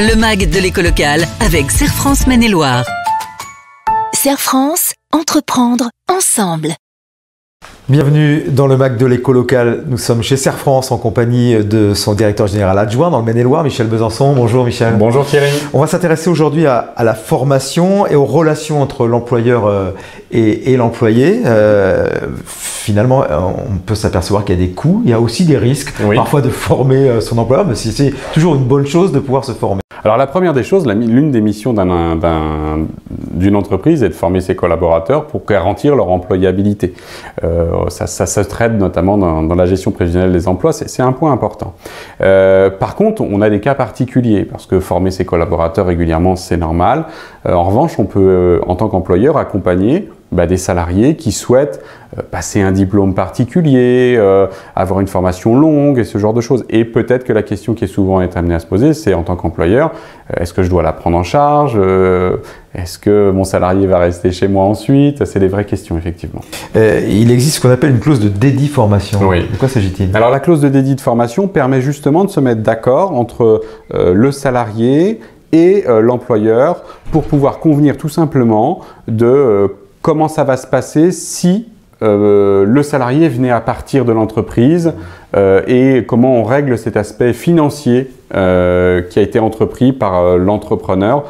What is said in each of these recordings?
Le MAG de l'éco locale avec Serre France Maine-et-Loire. Serre France, entreprendre ensemble. Bienvenue dans le MAG de l'éco locale. Nous sommes chez Serre France en compagnie de son directeur général adjoint dans le Maine-et-Loire, Michel Besançon. Bonjour Michel. Bonjour Thierry. On va s'intéresser aujourd'hui à la formation et aux relations entre l'employeur et l'employé. Finalement, on peut s'apercevoir qu'il y a des coûts, il y a aussi des risques, parfois de former son employeur, mais c'est toujours une bonne chose de pouvoir se former. Alors la première des choses, l'une des missions d'une entreprise est de former ses collaborateurs pour garantir leur employabilité. Ça se traite notamment dans la gestion prévisionnelle des emplois, c'est un point important. Par contre, on a des cas particuliers, parce que former ses collaborateurs régulièrement, c'est normal. En revanche, on peut, en tant qu'employeur, accompagner des salariés qui souhaitent passer un diplôme particulier, avoir une formation longue et ce genre de choses. Et peut-être que la question qui est souvent amenée à se poser, c'est en tant qu'employeur, est-ce que je dois la prendre en charge? Est-ce que mon salarié va rester chez moi ensuite? C'est des vraies questions, effectivement. Il existe ce qu'on appelle une clause de dédit formation. Oui. De quoi s'agit-il? Alors la clause de dédit de formation permet justement de se mettre d'accord entre le salarié et l'employeur pour pouvoir convenir tout simplement de comment ça va se passer si le salarié venait à partir de l'entreprise et comment on règle cet aspect financier qui a été entrepris par l'entrepreneur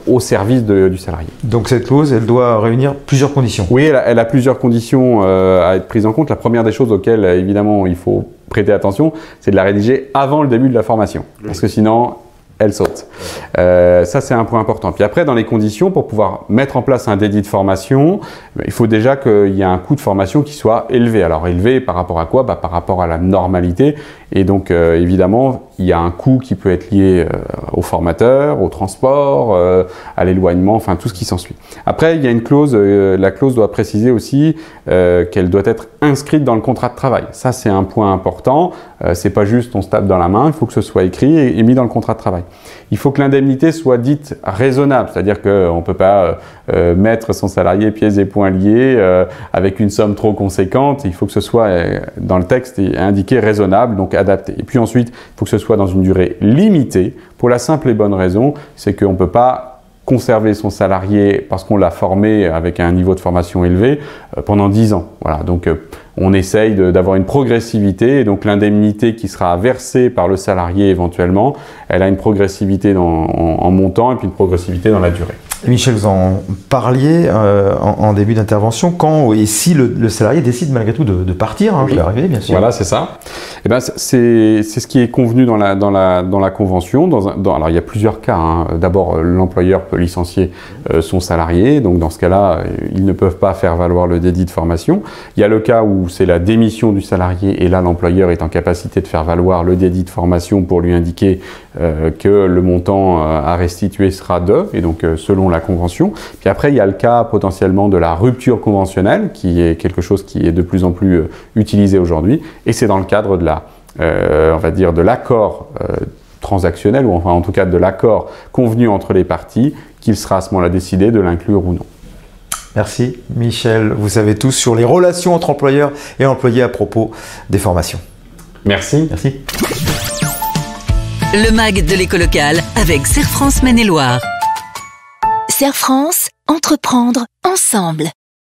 au service du salarié. Donc cette clause, elle doit réunir plusieurs conditions. Oui, elle a plusieurs conditions à être prises en compte. La première des choses auxquelles évidemment il faut prêter attention, c'est de la rédiger avant le début de la formation. Parce que sinon, elle saute. Ça, c'est un point important. Puis après, dans les conditions, pour pouvoir mettre en place un dédit de formation, il faut déjà qu'il y ait un coût de formation qui soit élevé. Alors, élevé par rapport à quoi? Par rapport à la normalité. Et donc, évidemment, il y a un coût qui peut être lié au formateur, au transport, à l'éloignement, enfin, tout ce qui s'ensuit. Après, il y a une clause, la clause doit préciser aussi qu'elle doit être inscrite dans le contrat de travail. Ça, c'est un point important. C'est pas juste on se tape dans la main, il faut que ce soit écrit et mis dans le contrat de travail. Il faut que l'indemnité soit dite raisonnable, c'est-à-dire qu'on ne peut pas mettre son salarié pieds et poings liés avec une somme trop conséquente. Il faut que ce soit dans le texte indiqué raisonnable, donc adapté. Et puis ensuite, il faut que ce soit dans une durée limitée, pour la simple et bonne raison, c'est qu'on ne peut pas conserver son salarié parce qu'on l'a formé avec un niveau de formation élevé pendant 10 ans. Voilà, donc on essaye d'avoir une progressivité et donc l'indemnité qui sera versée par le salarié éventuellement, elle a une progressivité en montant et puis une progressivité dans la durée. Et Michel, vous en parliez en début d'intervention, quand et si le salarié décide malgré tout de partir, je vais arriver bien sûr. Voilà, c'est ça. Et c'est ce qui est convenu dans la convention. Alors il y a plusieurs cas. D'abord, l'employeur peut licencier son salarié, donc dans ce cas-là, ils ne peuvent pas faire valoir le dédit de formation. Il y a le cas où c'est la démission du salarié et là l'employeur est en capacité de faire valoir le dédit de formation pour lui indiquer que le montant à restituer sera et donc selon la convention. Puis après, il y a le cas potentiellement de la rupture conventionnelle, qui est quelque chose qui est de plus en plus utilisé aujourd'hui, et c'est dans le cadre de on va dire de l'accord transactionnel, ou enfin en tout cas de l'accord convenu entre les parties, qu'il sera à ce moment-là décidé de l'inclure ou non. Merci Michel, vous savez tout sur les relations entre employeurs et employés à propos des formations. Merci. Merci. Le MAG de l'éco locale avec Serre France Maine-et-Loire. Serre France, entreprendre ensemble.